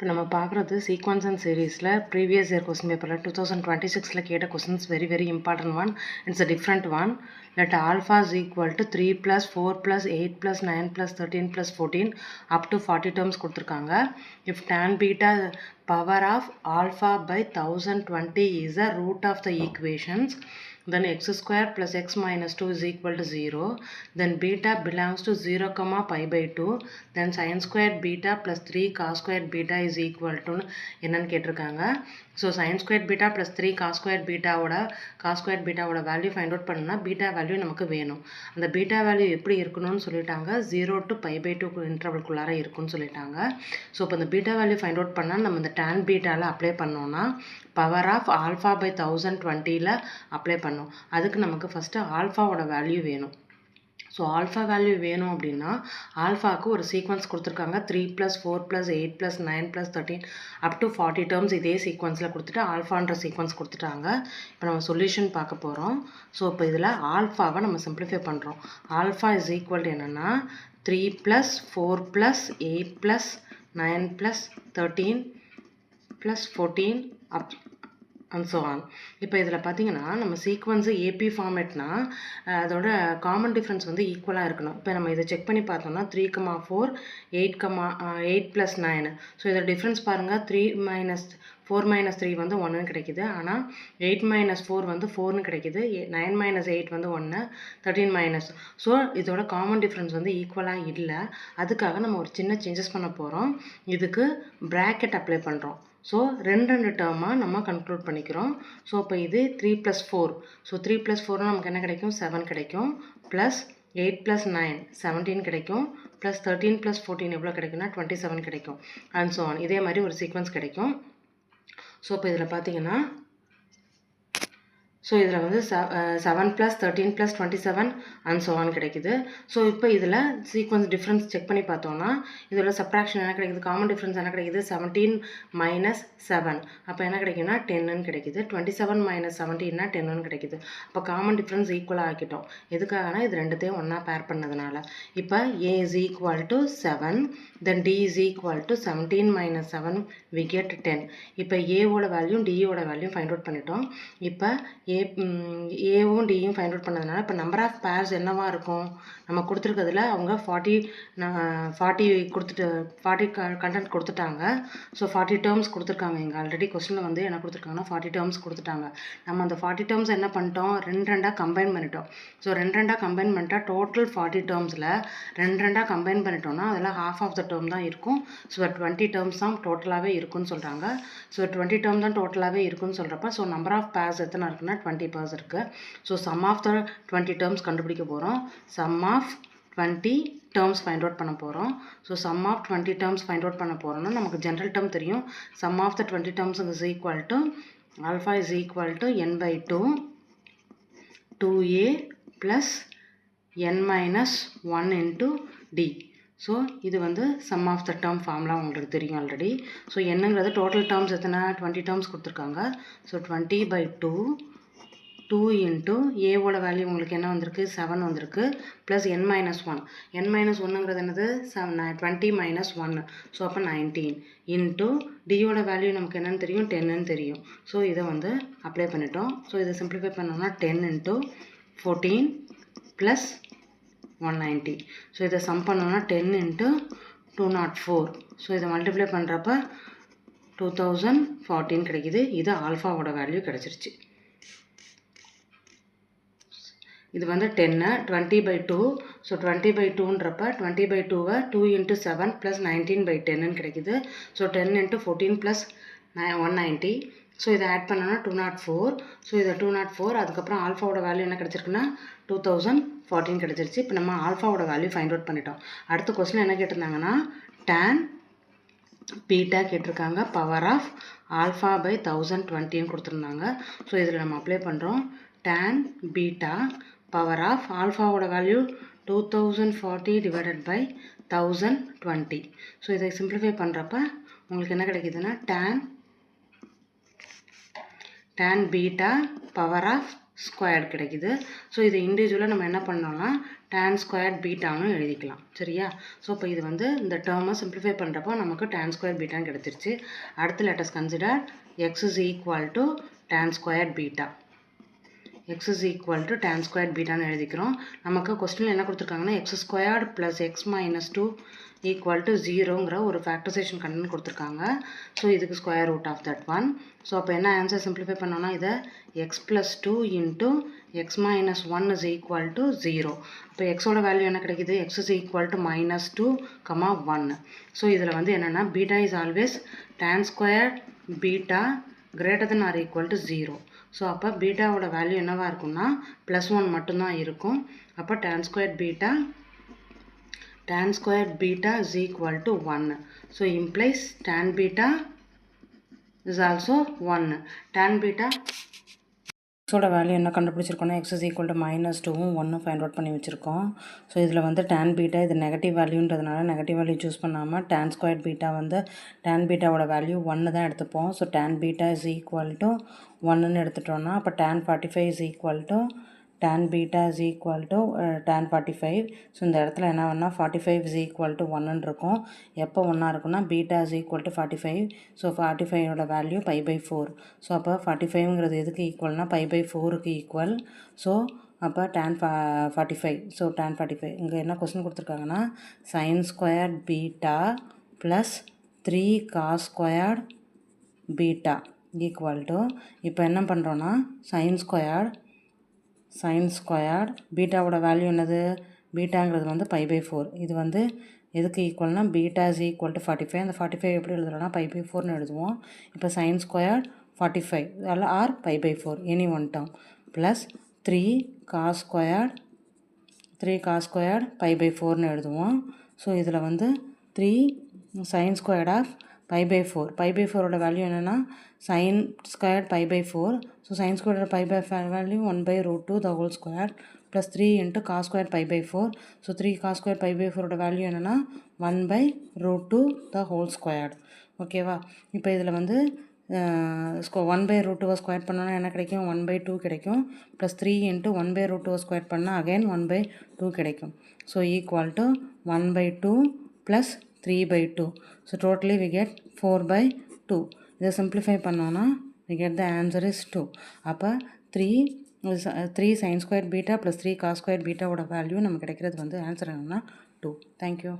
இப்போ நம்ம பார்க்குறது சீக்வன்ஸ் அண்ட் சீரீஸில் ப்ரீவியஸ் இயர் கொஸ்டின் பேப்பரில் 2026 கேட்ட questions very important one. It's a different one. Let alpha is equal to 3 + 4 + 8 + 9 + 13 + 14 up to 40 terms கொடுத்துருக்காங்க. If tan beta power of alpha by 1020 is a root of the equations, then x square plus x minus 2 is equal to 0, then beta belongs to 0 comma pi by 2, then sin squared beta plus 3 cos squared beta is equal to என்னன்னு கேட்டிருக்காங்க. So sin squared beta plus 3 cos squared beta ஓட value find out பண்ணணும்னா beta value நமக்கு வேணும். அந்த beta value எப்படி இருக்கணும்னு சொல்லிட்டாங்க, 0 to pi by 2 இன்டர்வல்குள்ளார இருக்குன்னு சொல்லிட்டாங்க. ஸோ இப்போ இந்த பீட்டா வேல்யூ ஃபைண்ட் அவுட் பண்ணால் நம்ம இந்த tan பீட்டாவில் அப்ளை பண்ணோம்னா power of alpha by 1020 apply பண்ணோம். அதுக்கு நமக்கு ஃபஸ்ட்டு ஆல்ஃபாவோட வேல்யூ வேணும். ஸோ ஆல்ஃபா வேல்யூ வேணும் அப்படின்னா ஆல்ஃபாவுக்கு ஒரு சீக்வன்ஸ் கொடுத்துருக்காங்க. 3 + 4 + 8 + 9 + 13 அப் டு 40 டேர்ம்ஸ் இதே சீக்வன்ஸில் கொடுத்துட்டு ஆல்ஃபான்ற சீக்வன்ஸ் கொடுத்துட்டாங்க. இப்போ நம்ம சொல்யூஷன் பார்க்க போகிறோம். ஸோ இப்போ இதில் ஆல்ஃபாவை நம்ம சிம்பிளிஃபை பண்ணுறோம். ஆல்ஃபா இஸ் ஈக்குவல் டு என்னென்னா 3 + 4 + 8 + 9 + 13 + 14 அப் அண்ட் ஸோ ஆன். இப்போ இதில் பார்த்தீங்கன்னா நம்ம சீக்வன்ஸு ஏபி ஃபார்மேட்னா அதோட காமன் டிஃப்ரென்ஸ் வந்து ஈக்குவலாக இருக்கணும். இப்போ நம்ம இதை செக் பண்ணி பார்த்தோம்னா 3, 4, 8 + 9. ஸோ இதோட டிஃப்ரென்ஸ் பாருங்கள், 4 - 3 வந்து 1ன்னு கிடைக்குது. ஆனால் 8 - 4 வந்து 4ன்னு கிடைக்குது. 9 - 8 வந்து 1, 13 - ஸோ இதோட காமன் டிஃப்ரென்ஸ் வந்து ஈக்குவலாக இல்லை. அதுக்காக நம்ம ஒரு சின்ன சேஞ்சஸ் பண்ண போகிறோம். இதுக்கு ப்ராக்கெட் அப்ளை பண்ணுறோம். ஸோ ரெண்டு டேர்மாக நம்ம கன்க்ளூட் பண்ணிக்கிறோம். ஸோ இப்போ இது 3 + 4. ஸோ 3 + 4 நமக்கு என்ன கிடைக்கும், 7 கிடைக்கும். ப்ளஸ் 8 + 9 17 கிடைக்கும். ப்ளஸ் 13 + 14 எவ்வளோ கிடைக்கும்னா 27 கிடைக்கும். And so on. இதே மாதிரி ஒரு சீக்வன்ஸ் கிடைக்கும். ஸோ இப்போ இதில் பார்த்தீங்கன்னா ஸோ இதில் வந்து 7 + 13 + 27 அண்ட் ஸோ ஆன் கிடைக்குது. ஸோ இப்போ இதில் சீக்வன்ஸ் டிஃப்ரென்ஸ் செக் பண்ணி பார்த்தோம்னா இதில் சப்ராக்ஷன் என்ன கிடைக்குது, காமன் டிஃப்ரென்ஸ் என்ன கிடைக்குது, 17 - 7. அப்போ என்ன கிடைக்குன்னா 10ன்னு கிடைக்குது. 27 - 17னா 10ன்னு கிடைக்குது. அப்போ காமன் டிஃப்ரென்ஸ் ஈக்குவலாக ஆக்கிட்டோம். எதுக்காகனா இது ரெண்டுத்தையும் ஒன்றா பேர் பண்ணதுனால. இப்போ a is equal to 7, then d is equal to 17 - 7, we get 10. இப்போ ஏவோட வேல்யூ டியோட வேல்யூ ஃபைண்ட் அவுட் பண்ணிட்டோம். இப்போ ஏவும் டியும் ஃபைண்ட் அவுட் பண்ணதுனால இப்போ நம்பர் ஆஃப் பேர்ஸ் என்னவா இருக்கும், நம்ம கொடுத்துருக்கிறதுல அவங்க 40 கொடுத்துட்டு 40 கண்டென்ட் கொடுத்துட்டாங்க. ஸோ 40 டேர்ம்ஸ் கொடுத்துருக்காங்க. இங்கே ஆல்ரெடி கொஸ்டினில் வந்து என்ன கொடுத்துருக்காங்கன்னா 40 டேர்ம்ஸ் கொடுத்துட்டாங்க. நம்ம அந்த 40 டேர்ம்ஸ் என்ன பண்ணிட்டோம், ரெண்டாக கம்பைன் பண்ணிட்டோம். ஸோ ரெண்டாக கம்பைன் பண்ணிட்டா டோட்டல் 40 டேர்ம்ஸில் ரெண்டாக கம்பைன் பண்ணிட்டோம்னா அதில் ஹாஃப் ஆஃப் த டேர்ம் தான் இருக்கும். ஸோ 20 டேர்ம்ஸ் தான் டோட்டலாகவே இருக்குன்னு சொல்கிறாங்க. ஸோ 20 டேர்ம் தான் டோட்டலாகவே இருக்குன்னு சொல்கிறப்ப ஸோ நம்பர் ஆஃப் பேர்ஸ் எத்தனை இருக்குன்னா 20 பேர்ஸ் இருக்குது. So sum of the 20 terms கண்டுபிடிக்க போகிறோம். Sum of 20 terms find out பண்ண போகிறோம். So sum of 20 terms find out பண்ண போகிறோம்னா நமக்கு ஜென்ரல் டேர்ம் தெரியும். Sum of the 20 terms is equal to alpha is equal to n/2 2a plus n-1 into d. So இது வந்து sum of the term ஃபார்ம்லாம் உங்களுக்கு தெரியும் ஆல்ரெடி. ஸோ என்னங்கிறது டோட்டல் டேர்ம்ஸ் எத்தனை 20 டேர்ம்ஸ் கொடுத்துருக்காங்க. ஸோ 20/2 2 இன்ட்டு ஏவோட வேல்யூ உங்களுக்கு என்ன வந்திருக்கு, 7 வந்திருக்கு. Plus n-1. n-1ங்கிறது என்னது 20 - 1. ஸோ அப்போ 19 இன்ட்டு டியோட வேல்யூ நமக்கு என்னன்னு தெரியும், 10ன்னு தெரியும். ஸோ இதை வந்து அப்ளை பண்ணிட்டோம். ஸோ இதை சிம்பிளிஃபை பண்ணோம்னா 10 இன்ட்டு 14 ப்ளஸ் 190. ஸோ இதை சம் பண்ணோம்னா 10 இன்ட்டு 204. ஸோ இதை மல்டிப்ளை பண்ணுறப்ப 2014 கிடைக்குது. இது ஆல்ஃபாவோட வேல்யூ கிடச்சிருச்சு. இது வந்து 10 20/2. ஸோ 20/2ன்றப்ப 20/2வை 2 இன்ட்டு 7 ப்ளஸ் 19/10ன்னு கிடைக்குது. So 10 into 14 plus 190. ஸோ இதை ஆட் பண்ணோன்னா 204. ஸோ இதை 204. அதுக்கப்புறம் ஆல்ஃபாவோட வேல்யூ என்ன கிடச்சிருக்குன்னா 2014 கிடச்சிருச்சு. இப்போ நம்ம ஆல்ஃபாவோட வேல்யூ ஃபைண்ட் அவுட் பண்ணிட்டோம். அடுத்த கொஸ்டின் என்ன கேட்டிருந்தாங்கன்னா tan பீட்டா கேட்டிருக்காங்க. பவர் ஆஃப் ஆல்ஃபா பை 1020ன்னு கொடுத்துருந்தாங்க. ஸோ இதில் நம்ம அப்ளை பண்ணுறோம். tan பீட்டா பவர் ஆஃப் ஆல்ஃபாவோட வேல்யூ 2040 டிவைடட் பை 1020. ஸோ இதை சிம்பிளிஃபை பண்ணுறப்ப உங்களுக்கு என்ன கிடைக்குதுன்னா tan beta power of square கிடைக்குது. ஸோ இதை இண்டிவிஜுவலாக நம்ம என்ன பண்ணோம்னா tan ஸ்கொயர் பீட்டான்னு எழுதிக்கலாம். சரியா? ஸோ இப்போ இது வந்து இந்த டேர்மை சிம்பிளிஃபை பண்ணுறப்போ நமக்கு tan ஸ்கொயர் பீட்டான்னு கிடச்சிருச்சு. அடுத்து let us consider x is equal to tan square beta. x is equal to tan square பீட்டான்னு எழுதிக்கிறோம். நமக்கு கொஸ்டினில் என்ன கொடுத்துருக்காங்கன்னா x squared plus x minus 2 equal to 0ங்கிற ஒரு ஃபேக்டரைசேஷன் கண்டென்ட் கொடுத்துருக்காங்க. ஸோ இதுக்கு square root of that one. So அப்போ என்ன ஆன்சர் சிம்பிளிஃபை பண்ணோன்னா இதை x plus 2 into x minus 1 is equal to 0. அப்போ எக்ஸோட வேல்யூ என்ன கிடைக்குது? X is equal to minus 2, 1. So இதில் வந்து என்னென்னா beta is always tan square beta greater than or equal to 0. So அப்போ பீட்டாவோட வேல்யூ என்னவாக இருக்கும்னா +1 மட்டும்தான் இருக்கும். அப்போ tan square beta is equal to 1. So implies tan beta is also 1. Tan beta ஸோட value என்ன கண்டுபிடிச்சிருக்கோன்னா x is equal to -2ம் 1 find out பண்ணி வச்சுருக்கோம். ஸோ இதில் வந்து tan beta இது நெகட்டிவ் வேல்யூன்றதுனால நெகட்டிவ் வேல்யூ சூஸ் பண்ணாமல் tan ஸ்கொயர் பீட்டா வந்து tan பீட்டாவோட value 1 தான் எடுத்துப்போம். So tan beta is equal to 1ன்னு எடுத்துட்டோன்னா அப்போ tan 45 is equal to tan beta is equal to tan 45. So இந்த இடத்துல என்ன பண்ணால் 45 is equal to 1ன்னு இருக்கும். எப்போ 1ஆ இருக்குன்னா beta is equal to 45. So 45ஓட வேல்யூ π/4. ஸோ அப்போ 45ங்கிறது எதுக்கு ஈக்குவல்னா π/4க்கு ஈக்குவல். ஸோ அப்போ tan 45. ஸோ tan 45 இங்கே என்ன கொஸ்டின் கொடுத்துருக்காங்கன்னா sin square beta plus 3 cos square beta equal to இப்போ என்ன பண்ணுறோன்னா sin ஸ்கொயர் பீட்டாவோட வேல்யூ என்னது? பீட்டாங்கிறது வந்து π/4. இது வந்து எதுக்கு ஈக்குவல்னா பீட்டா இஸ் ஈக்குவல் டு 45. அந்த 45 எப்படி எழுதுறோன்னா π/4ன்னு எழுதுவோம். இப்போ sin ஸ்கொயர் 45 அதில் or π/4 any one term plus 3 cos square π/4ன்னு எழுதுவோம். ஸோ இதில் வந்து 3 sin ஸ்கொயர்ட் ஆஃப் π/4. π/4ஓட வேல்யூ என்னென்னா sin square π/4. So sin square π/4 value 1/√2 the whole square plus 3 into cos square π/4. So 3 cos square π/4ஓட வேல்யூ என்னென்னா 1/√2 the whole square. ஓகேவா? இப்போ இதில் வந்து 1/√2 ஸ்கொயர் பண்ணோன்னா என்ன கிடைக்கும்? 1/2 கிடைக்கும். ப்ளஸ் 3 into 1/√2 ஸ்கொயர் பண்ணால் அகைன் 1/2 கிடைக்கும். So equal to 1/2 plus 3/2. So totally we get 4/2. இதை சிம்பிளிஃபை பண்ணோன்னா we get the answer is 2. அப்போ 3 sin square beta plus 3 cos square பீட்டாவோட வேல்யூ நமக்கு கிடைக்கிறது வந்து ஆன்சர் என்னன்னா 2. தேங்க்யூ.